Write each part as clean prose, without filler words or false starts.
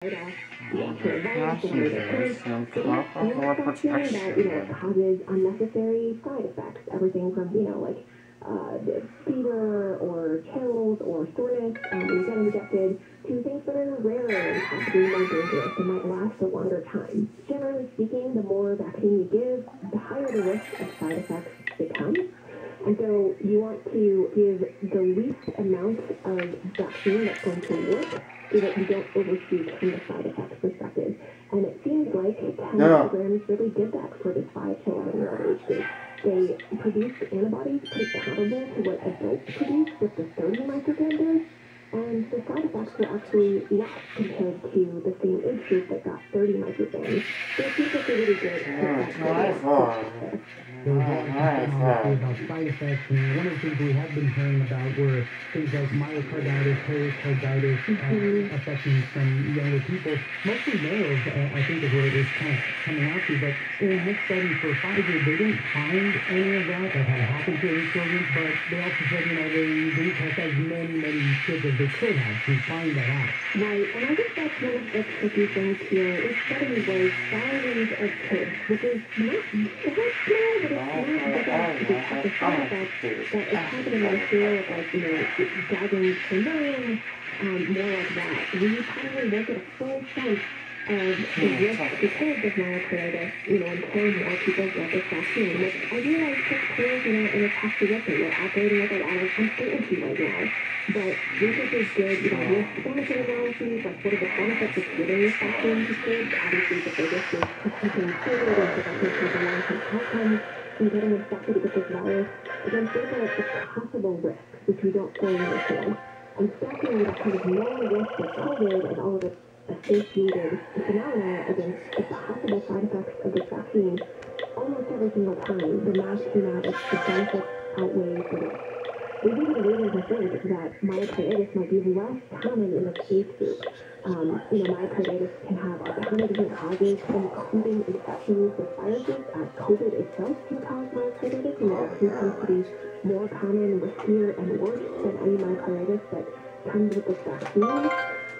right off the actual virus or the curve. So that's something that, causes unnecessary side effects. Everything from, like fever or chills or soreness when you get injected to things that are rarer and possibly more dangerous and might last a longer time. Generally speaking, the more vaccine you give, the higher the risk of side effects becomes. And so you want to give the least amount of vaccine that's going to work so that you don't overshoot from the side effects perspective. And it seems like 10 micrograms really did that for this 5 to 11-year-old age group. They produced antibodies pretty comparable to what adults produce with the 30 microgram dose, and the side effects were actually less compared to the same age group that got 30 micrograms. So it seems like a really good There was a lot of concern about side effects, and one of the things we have been hearing about were things like myocarditis, pericarditis, affecting some younger people, mostly males, I think is what it was kind of coming out to. But in this study for Pfizer, they didn't find any of that had happened to these children, but they also said, they didn't test as many kids as they could have to find that out. Right, and I think that's one of the tricky things here. This study was thousands of kids, which is not small, but it's not big to have the side effects that is happening on a scale of dozens per million, more like that. We probably won't get a full sense of the risk because of myocarditis, until more people get this vaccine, which I realize takes players in a tough position. We're operating with a lot of uncertainty right now. But research is good, risk-benefit analyses, like what are the benefits of giving this vaccine to kids? Obviously, the biggest is protecting children and preventing the long-term outcomes from getting infected with this virus. But then think about the possible risks, which we don't fully understand. And stacking the kind of known risk of COVID and all of its associated phenomena against the possible side effects of this vaccine, almost every single time, the math came out as the benefits outweigh the risk. There's even a reason to think that myocarditis might be less common in this age group. Myocarditis can have a ton of different causes, including infections with viruses. COVID itself can cause myocarditis, and it actually tends to be more common, riskier, and worse than any myocarditis that comes with this vaccine.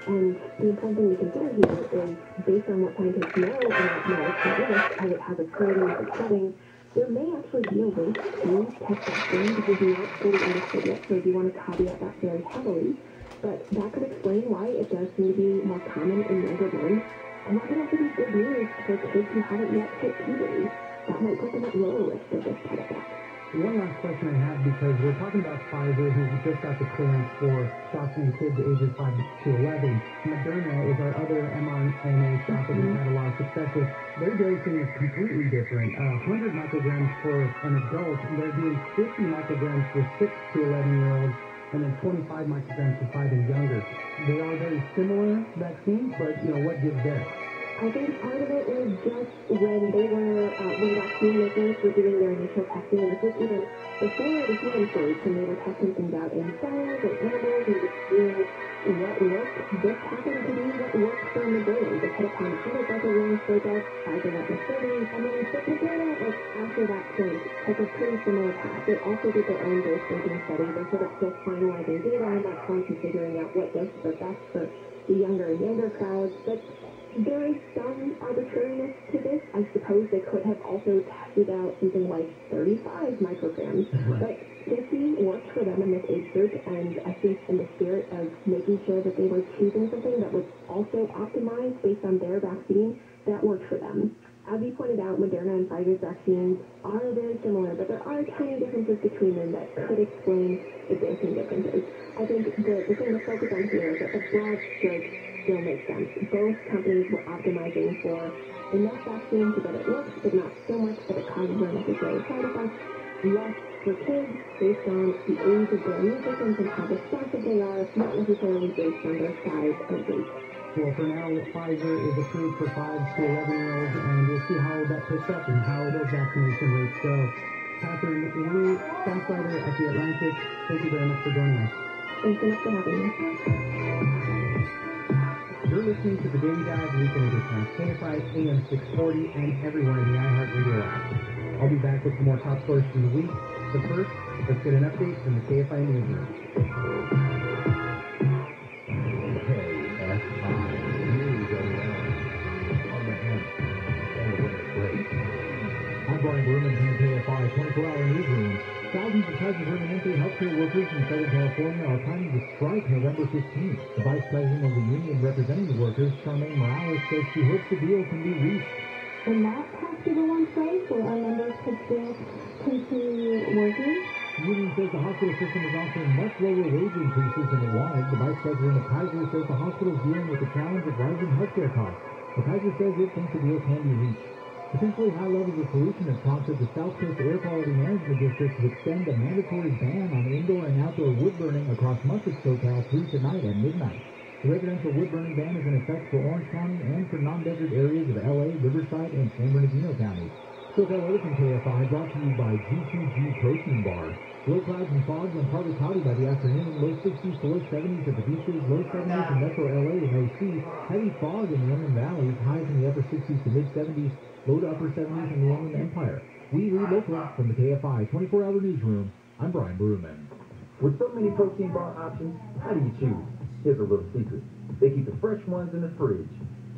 And the important thing to consider here is, based on what scientists know about myocarditis, how it has occurred in different settings, there may actually be a way to test vaccine because we not fully understood yet, so we want to caveat that very heavily. But that could explain why it does seem to be more common in younger men. And that could also be good news for kids who haven't yet hit puberty. That might put them at lower risk of this side effect. One last question I have, because we're talking about Pfizer, who just got the clearance for shots in kids ages 5 to 11. Moderna is our other mRNA shot that we've had a lot of success with. Their dosing is completely different. 100 micrograms for an adult, and they're doing 50 micrograms for 6 to 11-year-olds, and then 25 micrograms for 5 and younger. They are very similar vaccines, but, what gives there? I think part of it is just when vaccine makers were doing their initial testing, and this was even before the human stage, when they were testing things out in cells and animals and just seeing what worked. This happened to be what worked for Moderna. They put upon 100 micrograms for adults, Pfizer went with 30, and then Moderna, after that point, took a pretty similar path. They also did their own dose ranging study. They're sort of still finalizing data on that front and figuring out what doses are best for the younger and younger crowds, but there is some arbitrariness to this. I suppose they could have also tested out something like 35 micrograms, but 50 worked for them in this age group, and I think in the spirit of making sure that they were choosing something that was also optimized based on their vaccine, that worked for them. As you pointed out, Moderna and Pfizer's vaccines are very similar, but there are tiny differences between them that could explain the dosing differences. I think the thing to focus on here is that the broad strokes still make sense. Both companies were optimizing for enough vaccine so that it works, but not so much that it causes unnecessary side effects. Less for kids based on the age of their immune systems and how responsive they are, not necessarily based on their size or weight. Well, for now, Pfizer is approved for 5 to 11-year-olds, and we'll see how that picks up and how those vaccination rates go. Catherine Wu, staff writer at The Atlantic, thank you very much for joining us. Thanks so much for having me. You're listening to the Daily Dive Weekend Edition on Kfi Am 640 and everywhere in the iHeartRadio app. I'll be back with some more top stories from the week, but first, let's get an update from the KFI newsroom. KFI News Kaiser Permanente healthcare workers in Southern California are planning to strike November 15th. The vice president of the union representing the workers, Charmaine Morales, says she hopes the deal can be reached. And that has to go on strike, or our members could still continue working? The union says the hospital system is offering much lower wage increases than it wanted. The vice president of Kaiser says the hospital is dealing with the challenge of rising healthcare costs. But Kaiser says it thinks the deal can be reached. Potentially high levels of pollution have prompted the South Coast Air Quality Management District to extend a mandatory ban on indoor and outdoor wood burning across much of SoCal through tonight at midnight. The residential wood burning ban is in effect for Orange County and for non-desert areas of LA, Riverside, and San Bernardino counties. SoCal Weather from KFI brought to you by G2G Protein Bar. Low clouds and fogs and partly cloudy by the afternoon. Low 60s to low 70s at the beaches. Low 70s in Metro LA and OC. Heavy fog in the Inland Valleys. Highs in the upper 60s to mid 70s. Low to upper 70s in the Inland Empire. We read local from the KFI 24-hour newsroom. I'm Brian Bruman. With so many protein bar options, how do you choose? Here's a little secret. They keep the fresh ones in the fridge.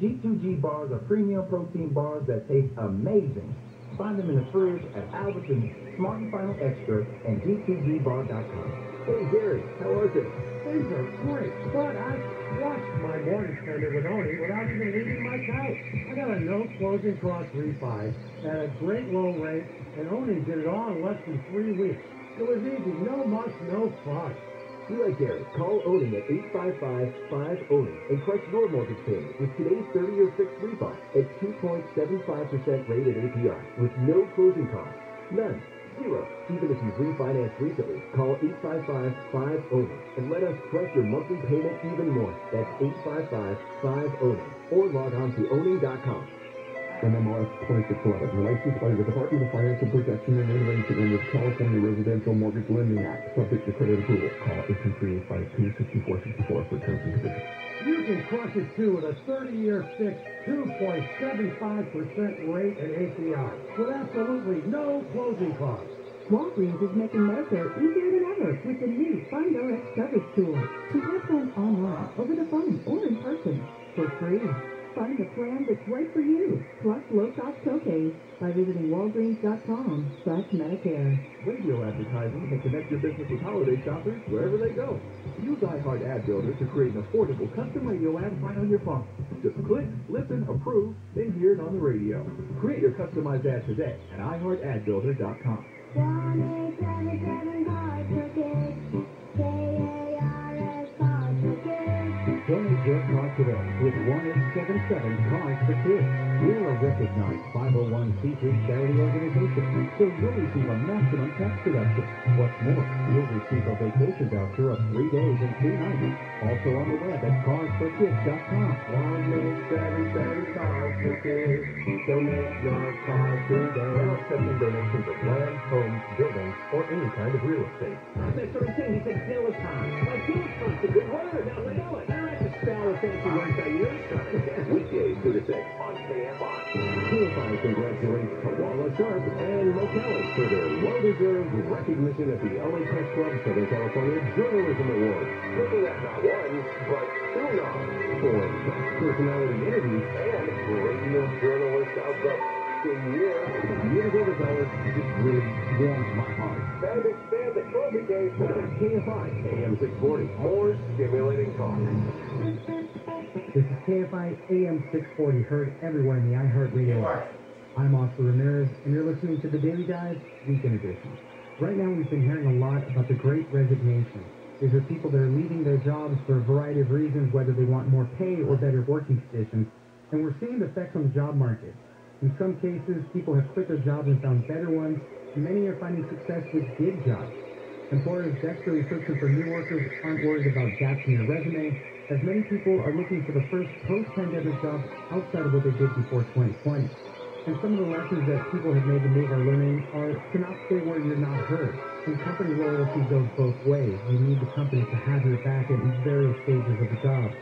G2G bars are premium protein bars that taste amazing. Find them in the fridge at Albertsons, Smart and Final Extra, and G2GBar.com. Hey Gary, how are they? Things are great, but I crushed my mortgage payment with Oni without even leaving my couch. I got a no closing cost refi at a great low rate, and Oni did it all in less than 3 weeks. It was easy, no muss, no fuss. Be like Gary. Call Oni at 855-5-ONI and crush your mortgage payment with today's 30-year fixed refi at 2.75% rated APR with no closing costs. None. Zero. Even if you've refinanced recently, call 855-5-ONI and let us crush your monthly payment even more. That's 855-5-ONI or log on to oni.com. NMLS 2611, licensed by the Department of Financial Protection and Innovation under the California Residential Mortgage Lending Act, subject to credit approval. Call 823-852-6464 for terms and conditions. You can crush it too with a 30-year fixed 2.75% rate at APR with absolutely no closing costs. Walgreens is making Medicare easier than ever with the new Find Rx coverage tool. Compare plans online, over the phone, or in person for free. Find a plan that's right for you, plus low-cost copays by visiting Walgreens.com/Medicare. Radio advertising can connect your business with holiday shoppers wherever they go. Use iHeart Ad Builder to create an affordable custom radio ad right on your phone. Just click, listen, approve, then hear it on the radio. Create your customized ad today at iHeartAdBuilder.com. 1-877 Cars for Kids. KARS Cars for Kids. Donate your car today with 1-877 Cars for Kids. We're a recognized 501c3 charity organization, so you'll receive a maximum tax deduction. What's more, you'll receive a vacation voucher of 3 days and 2 nights. Also on the web at carsforkids.com. 1-877 Cars for Kids. Donate your car today. Now accepting donations of land, homes, buildings, or any kind of real estate. Mr. King, he said Peloton. Well, Peloton's a good word. Now, let go it. They're at the style of fancy words I use. Weekdays 2 to 6 on KFI. KFI congratulates Koala Sharp and Locales for their well-deserved recognition at the LA Press Club Southern California Journalism Awards. Looking at not one, but 2 nods for Best Personality Interview and Radio Journalist of the Year. Universal Dollars just really warms my heart. And expand the trophy case with KFI AM 640. More stimulating talk. This is KFI AM 640, heard everywhere in the iHeartRadio app. I'm Oscar Ramirez, and you're listening to the Daily Dive Weekend Edition. Right now, we've been hearing a lot about the Great Resignation. These are people that are leaving their jobs for a variety of reasons, whether they want more pay or better working conditions, and we're seeing the effects on the job market. In some cases, people have quit their jobs and found better ones, and many are finding success with gig jobs. Employers desperately searching for new workers aren't worried about gaps in their resume, as many people are looking for the first post-pandemic jobs outside of what they did before 2020. And some of the lessons that people have made the move are learning are to not stay where you're not heard. And company loyalty goes both ways. You need the company to have your back at various stages of the job.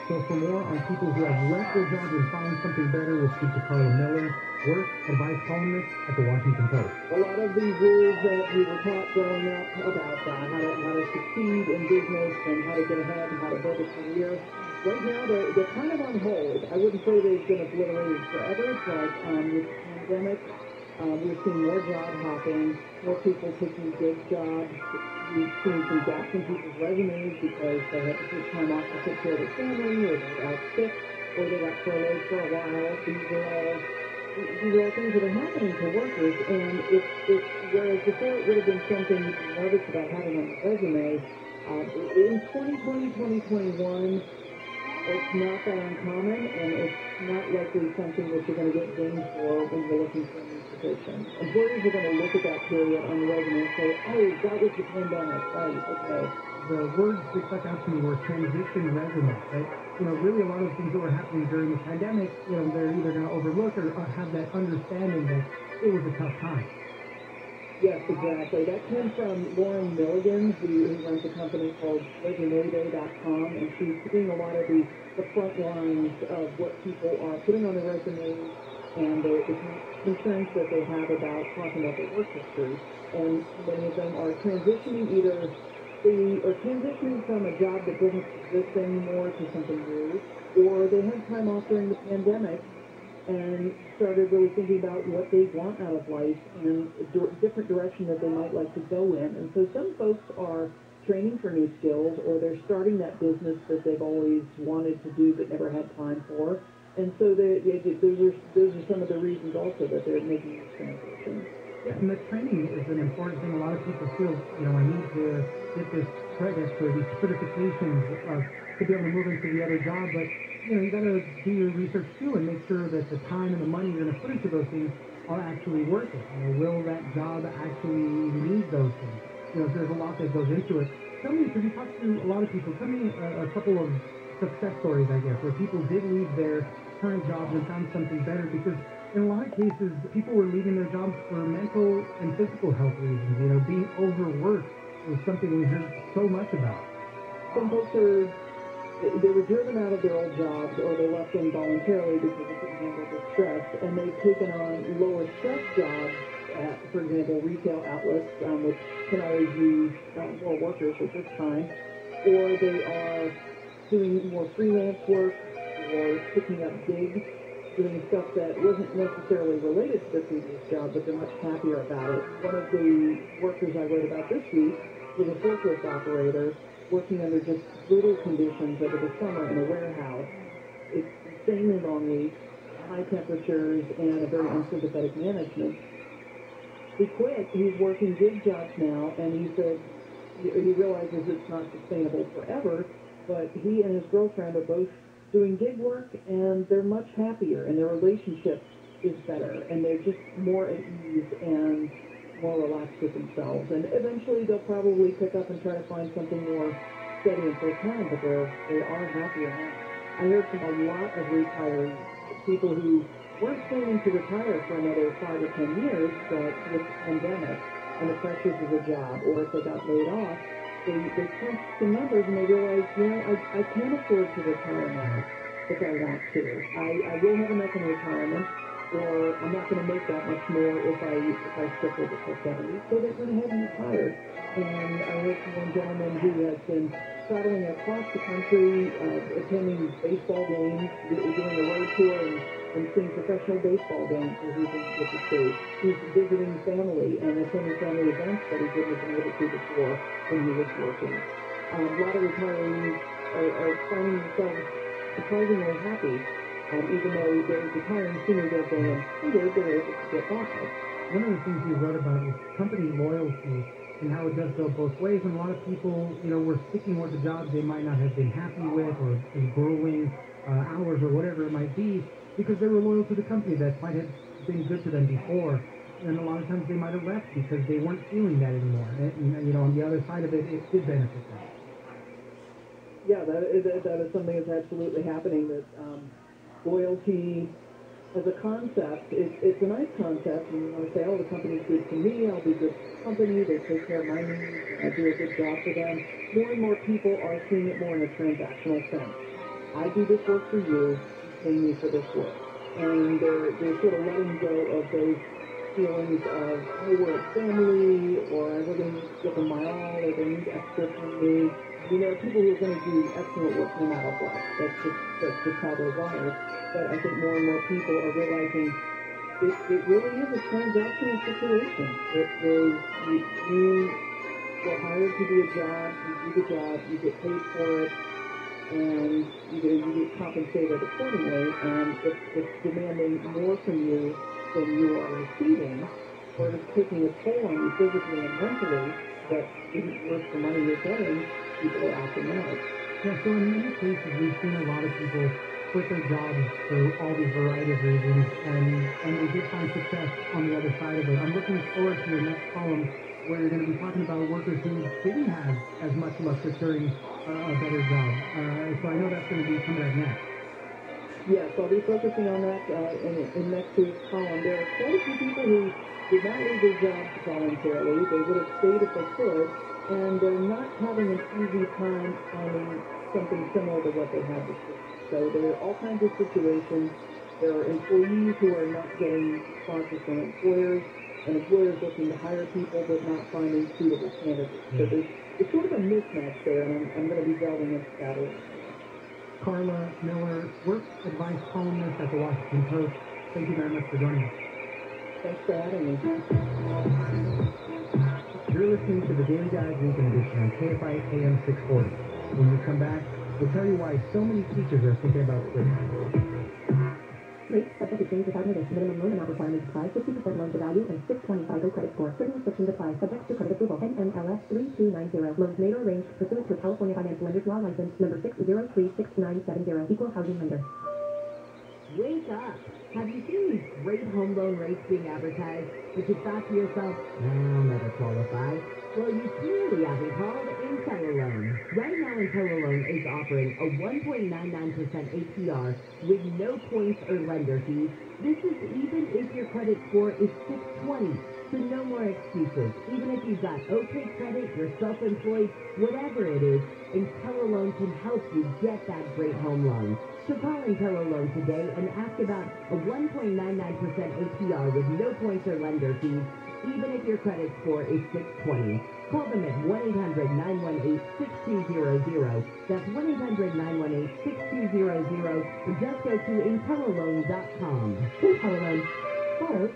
So for more on people who have left their jobs and found something better, we'll speak to Carla Miller, work advice columnist at the Washington Post. A lot of these rules that we were taught growing up about how to succeed in business and how to get ahead and how to build a career, right now they're kind of on hold. I wouldn't say they've been obliterated forever, but with the pandemic, We're seeing more job hopping, more people taking gig jobs. We've seen some gaps in people's resumes because they had to take time off to take care of their family, or they're out sick, or they got furloughed for a while. These are all things that are happening to workers, and it's whereas before it would have been something you'd be nervous about having on your resume, in 2020, 2021, it's not that uncommon, and it's not likely something that you're going to get dinged for when you're looking for a new position. Employers are going to look at that period on the resume and say, oh, that was the pandemic, right, okay. The words that stuck out to me were transition resume, right? You know, really a lot of things that were happening during the pandemic, you know, they're either going to overlook or have that understanding that it was a tough time. Yes, exactly. That came from Lauren Milligan, who runs a company called ResumeDay.com, and she's doing a lot of the front lines of what people are putting on their resumes and the concerns that they have about talking about their work history. And many of them are transitioning transitioning from a job that doesn't exist anymore to something new, or they had time off during the pandemic and started really thinking about what they want out of life and a different direction that they might like to go in. And so some folks are training for new skills, or they're starting that business that they've always wanted to do but never had time for. And so those are some of the reasons also that they're making this transition. Yeah, and the training is an important thing. A lot of people feel, you know, I need to get this credit for these certifications to be able to move into the other job, but you know, you got to do your research too and make sure that the time and the money you're going to put into those things are actually worth it. You know, will that job actually need those things? You know, there's a lot that goes into it. Tell me, because you talk to a lot of people, tell me a couple of success stories, I guess, where people did leave their current jobs and found something better, because in a lot of cases, people were leaving their jobs for mental and physical health reasons. You know, being overworked was something we heard so much about. Some folks they were driven out of their old jobs, or they left them voluntarily because they couldn't handle the stress, and they've taken on lower stress jobs at, for example, retail outlets, which can always use more workers at this time, or they are doing more freelance work, or picking up gigs, doing stuff that wasn't necessarily related to their previous job, but they're much happier about it. One of the workers I wrote about this week was a forklift operator working under just brutal conditions over the summer in a warehouse. It's insanely long weeks, high temperatures, and a very unsympathetic management. He quit. He's working gig jobs now, and he said he realizes it's not sustainable forever, but he and his girlfriend are both doing gig work, and they're much happier, and their relationship is better, and they're just more at ease and more relaxed with themselves. And eventually they'll probably pick up and try to find something more steady and full-time, but they are happier now. I heard from a lot of retirees, people who weren't planning to retire for another 5 or 10 years, but with the pandemic and the pressures of the job, or if they got laid off, they crunched some numbers and they realized, you know, I can't afford to retire now if I want to. I will have enough in retirement, or I'm not going to make that much more if I stick with it till 70. So they went ahead and retired. And I heard from one gentleman who has been traveling across the country, attending baseball games, doing a road tour, and seeing professional baseball games where he's in with the state. He's visiting family and attending family events that he wouldn't have been able to before when he was working. A lot of retirees are finding themselves surprisingly happy. Even though they're retiring sooner than they intended, they're able to get by. One of the things you wrote about was company loyalty and how it does go both ways. And a lot of people, you know, were sticking with the jobs they might not have been happy with, or grueling hours, or whatever it might be, because they were loyal to the company that might have been good to them before. And a lot of times they might have left because they weren't feeling that anymore. And you know, on the other side of it, it did benefit them. Yeah, that is something that's absolutely happening. That loyalty as a concept, it's a nice concept, and you want to say, oh, the company's good to me, I'll be good for the company, they take care of my needs, and I do a good job for them. More and more people are seeing it more in a transactional sense. I do this work for you, you pay me for this work. And they're sort of letting go of those feelings of, oh, we're a family, or I really need to give them my all, or they need extra from me. You know, people who are going to do excellent work no matter what. That's just how they're wired. But I think more and more people are realizing it really is a transactional situation. It is, you were hired to do a job, you do the job, you get paid for it, and you get compensated accordingly, and if it's demanding more from you than you are receiving, or it's taking a toll on you physically and mentally that isn't worth the money you're getting, people are opting out. Yeah, so in many cases, we've seen a lot of people quit their jobs for all these variety of reasons, and they did find success on the other side of it. I'm looking forward to your next column, where you're going to be talking about workers who didn't have as much luck securing a better job. So I know that's going to be coming up next. Yes, I'll be focusing on that in next week's column. There are quite a few people who did not leave their jobs voluntarily. They would have stayed if they could, and they're not having an easy time finding something similar to what they had before. So there are all kinds of situations. There are employees who are not getting sponsors from employers, and employers looking to hire people but not finding suitable candidates. So it's sort of a mismatch there, and I'm going to be delving into that. Carla Miller, work advice columnist at the Washington Post. Thank you very much for joining us. Thanks for having me. You're listening to the Daily Guide Weekend Edition on Kfi Am 640. When we come back, we'll tell you why so many teachers are thinking about quitting. Rates subject to change without notice. Minimum loan amount requirements apply. 50% loan to value and 625 credit score. Certain restrictions apply. Subject to credit approval. NMLS 3290. Loans made or arranged pursuant to a California Finance Lenders Law license number 6036970. Equal housing lender. Wake up! Have you seen these great home loan rates being advertised? But you thought to yourself, I'll never qualify. Well, you clearly haven't called IntelliLoan. Right now, IntelliLoan is offering a 1.99% APR with no points or lender fees. This is even if your credit score is 620. So no more excuses. Even if you've got okay credit, you're self-employed, whatever it is, IntelliLoan can help you get that great home loan. So call IntelliLoan today and ask about a 1.99% APR with no points or lender fees, even if your credit score is 620. Call them at 1-800-918-6200. That's 1-800-918-6200, or just go to IntelliLoan.com. IntelliLoan.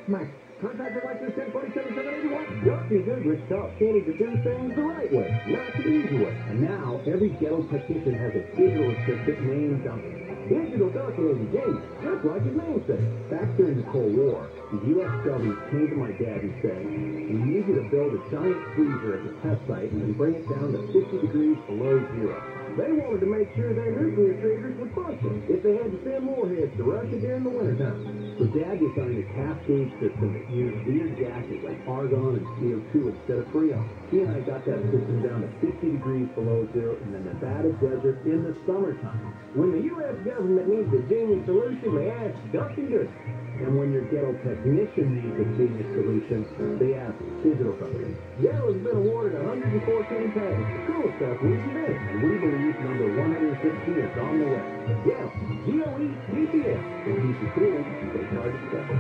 Max. Contractor license 1047-781. Don't be good with South Candy to do things the right way, not the easy way. And now, every ghetto technician has a digital assistant named Duncan. Digital Duncan is a genius, just like his namesake. Back during the Cold War, the U.S. government came to my dad and said, we need you to build a giant freezer at the test site and then bring it down to 50 degrees below zero. They wanted to make sure their nuclear freezers would function if they had to send warheads to Russia during the wintertime. So Dad designed a cascade system that used weird gases like argon and CO2 instead of Freon. He and I got that system down to 50 degrees below zero in the Nevada desert in the summertime. When the U.S. government needs a genius solution, they ask Duncan Good. And when your ghetto technician needs a genius solution, they ask Digital Company. Yale has been awarded 114 patents. Cool stuff we invented, and we believe number 116 is on the way. Yale, G-O-E-T-T-S. And keep you cool, they charge it special.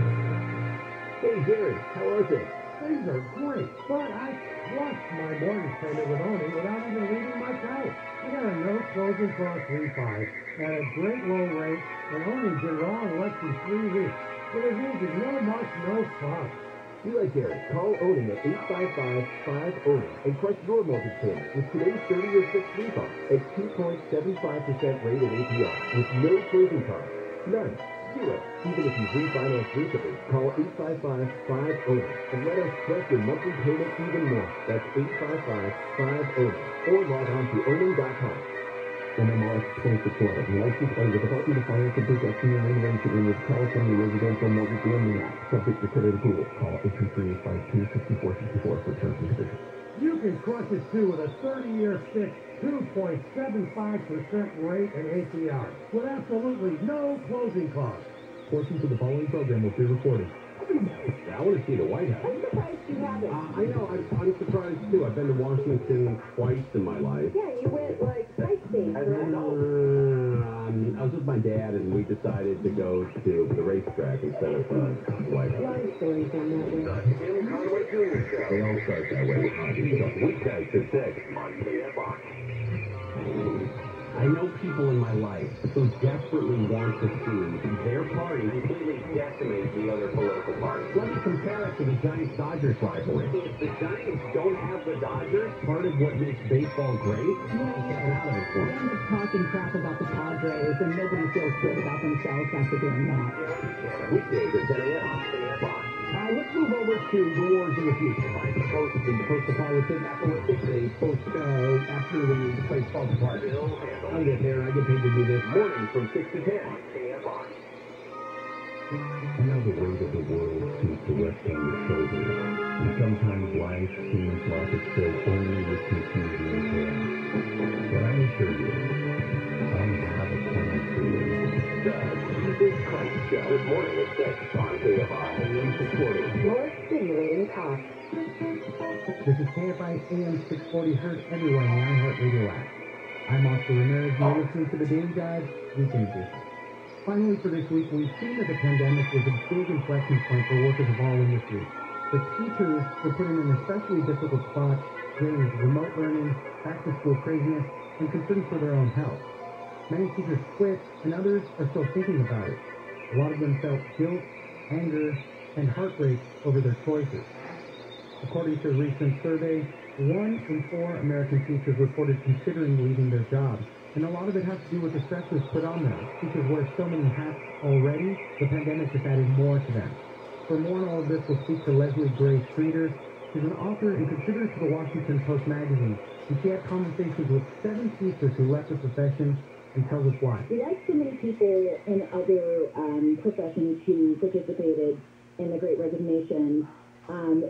Hey, Gary, how are things? Things are great, but I crushed my mortgage payment with Oni without even leaving my couch. I got a no closing cost refi at a great low rate, and Oni did it all in less than 3 weeks. So it means there's no much, no fuss. You like Gary, call Oni at 855-5-ONI and crush your mortgage payment with today's 30-year fixed refi at 2.75% rated APR with no closing costs. None. Zero. Even if you've refinanced recently, call 855-5-ONI and let us crush your monthly payment even more. That's 855-5-ONI or log on to ONI.com. NMLS 2611, licensed by the Department of Financial Protection and Innovation in the California Residential Mortgage Lending Act, subject to credit approval. Call 823-852-6464 for terms and conditions. You can crush it too with a 30-year fixed 2.75% rate and APR with absolutely no closing costs. Portions of the following program will be recorded. I want to see the White House. I'm surprised you haven't. I know, I'm surprised too. I've been to Washington twice in my life. Yeah, you went like sightseeing, correct? I was with my dad and we decided to go to the racetrack instead of the White House. Long stories on that one. They all start that way. Weeknights at 6 on KFI. I know people in my life who desperately want to see their party completely decimate the other political parties. Let me compare it to the Giants-Dodgers rivalry. If the Giants don't have the Dodgers, part of what makes baseball great, get out of it for They end up talking crap about the Padres, and nobody feels good about themselves after doing that. Weekdays at 10 a.m. on KFI. Let's move over to the wars in the future. Post-apocalyptic, they after the place falls apart. I'll get there. I get paid to do this. Mornings from 6 to 10 on KFI. I know the weight of the world seems to rest on your shoulders, and sometimes life seems like it's filled only with confusion and chaos. But I assure you, I have a plan for you. The Jesus Christ Show. This morning at 6 on KFI. AM 640. More stimulating talk. This is KFI AM 640 Hertz everywhere in the iHeartRadio app. I'm Oscar Ramirez, and you're listening to the Daily Dive Weekend Edition. Finally, for this week, we've seen that the pandemic was a big inflection point for workers of all industries. The teachers were put in an especially difficult spot dealing with remote learning, back-to-school craziness, and concerns for their own health. Many teachers quit, and others are still thinking about it. A lot of them felt guilt, anger, and heartbreak over their choices. According to a recent survey, 1 in 4 American teachers reported considering leaving their jobs. And a lot of it has to do with the stresses put on them. Teachers wear so many hats already, the pandemic just added more to them. For more on all of this, we'll speak to Leslie Gray Streeter. She's an author and contributor to the Washington Post magazine. And she had conversations with 7 teachers who left the profession and tells us why. Like so many people in other professions who participated in the Great Resignation,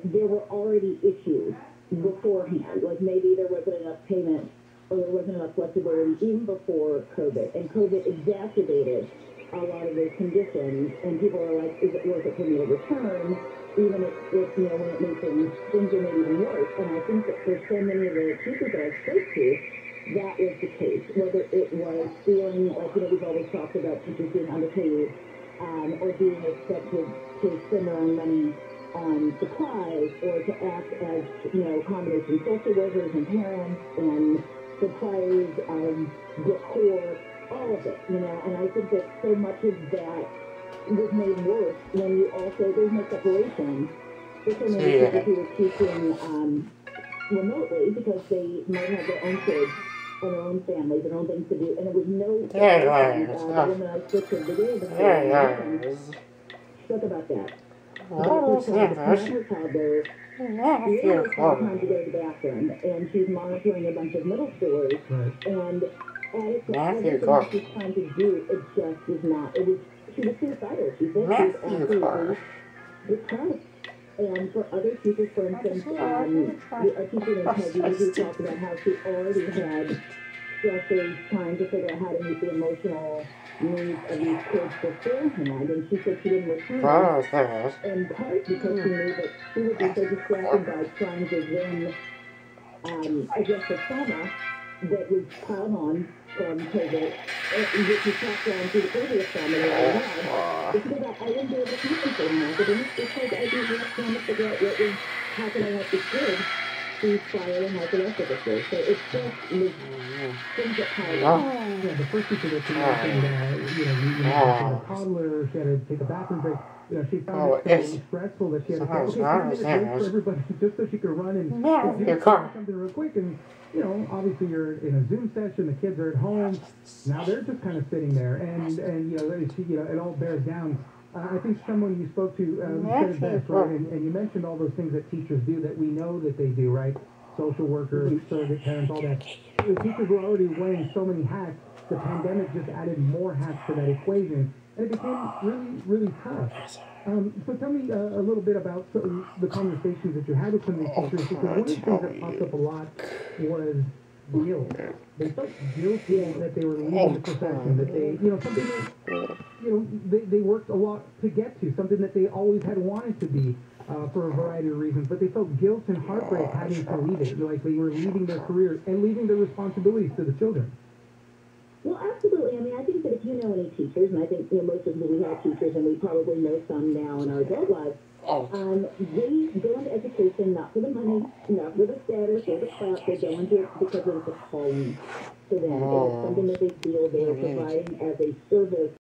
there were already issues beforehand. Like maybe there wasn't enough payment or there wasn't enough flexibility even before COVID. And COVID exacerbated a lot of those conditions. And people are like, is it worth it for me to return? Even if when it made things are made even worse. And I think that for so many of the teachers that I spoke to, that was the case. Whether it was feeling like, we've always talked about teachers being underpaid, or being expected to spend their own money on supplies, or to act as, combination social workers and parents and suppliers, decor, all of it, and I think that so much of that was made worse when you also, there's no separation for so many people who were teaching remotely because they might have their own kids and their own families, their own things to do, and it was no separation. The woman I spoke to today spoke about that. Her toddler literally time to go to the bathroom, and she's monitoring a bunch of middle schoolers, and everything she's trying to do, it just is not. She was suicidal. She said she was absolutely depressed. And for other teachers, for instance, a teacher named Peggy who talked about how she already had stressors trying to figure out how to meet the emotional needs of these kids beforehand, and she said she didn't return, in part because she knew that she would be so distracted by trying to win against the trauma that was piled on from COVID, which was passed down to the previous trauma that I had. It's because I wouldn't be able to teach people anymore, but then it's like I was just trying to figure out how can I help this kid to spiral and help the rest of the kids. So it's just things that pile on. Yeah, the first teacher that she mentioned, you had a toddler, she had to take a bathroom break. She found it so stressful that she had to say, okay, 10 minutes break for everybody, just so she could run and do something real quick. And, obviously you're in a Zoom session, the kids are at home. Now they're just kind of sitting there, and it all bears down. I think someone you spoke to said it best, right? And you mentioned all those things that teachers do that we know that they do, right? Social workers, surrogate parents, all that. The teachers were already wearing so many hats. The pandemic just added more hats to that equation, and it became really, really tough. So tell me a little bit about the conversations that you had with some of these teachers, because one of the things that popped up a lot was guilt. They felt guilty that they were leaving the profession, that they, something that, they worked a lot to get to, something that they always had wanted to be for a variety of reasons, but they felt guilt and heartbreak having to leave it, like they were leaving their career and leaving their responsibilities to the children. Well, absolutely. I mean, I think that if you know any teachers, and I think most of them, we have teachers, and we probably know some now in our adult lives, they go into education not for the money, not for the status or the clout. They go into it because it's a calling to them. It is something that they feel they are providing as a service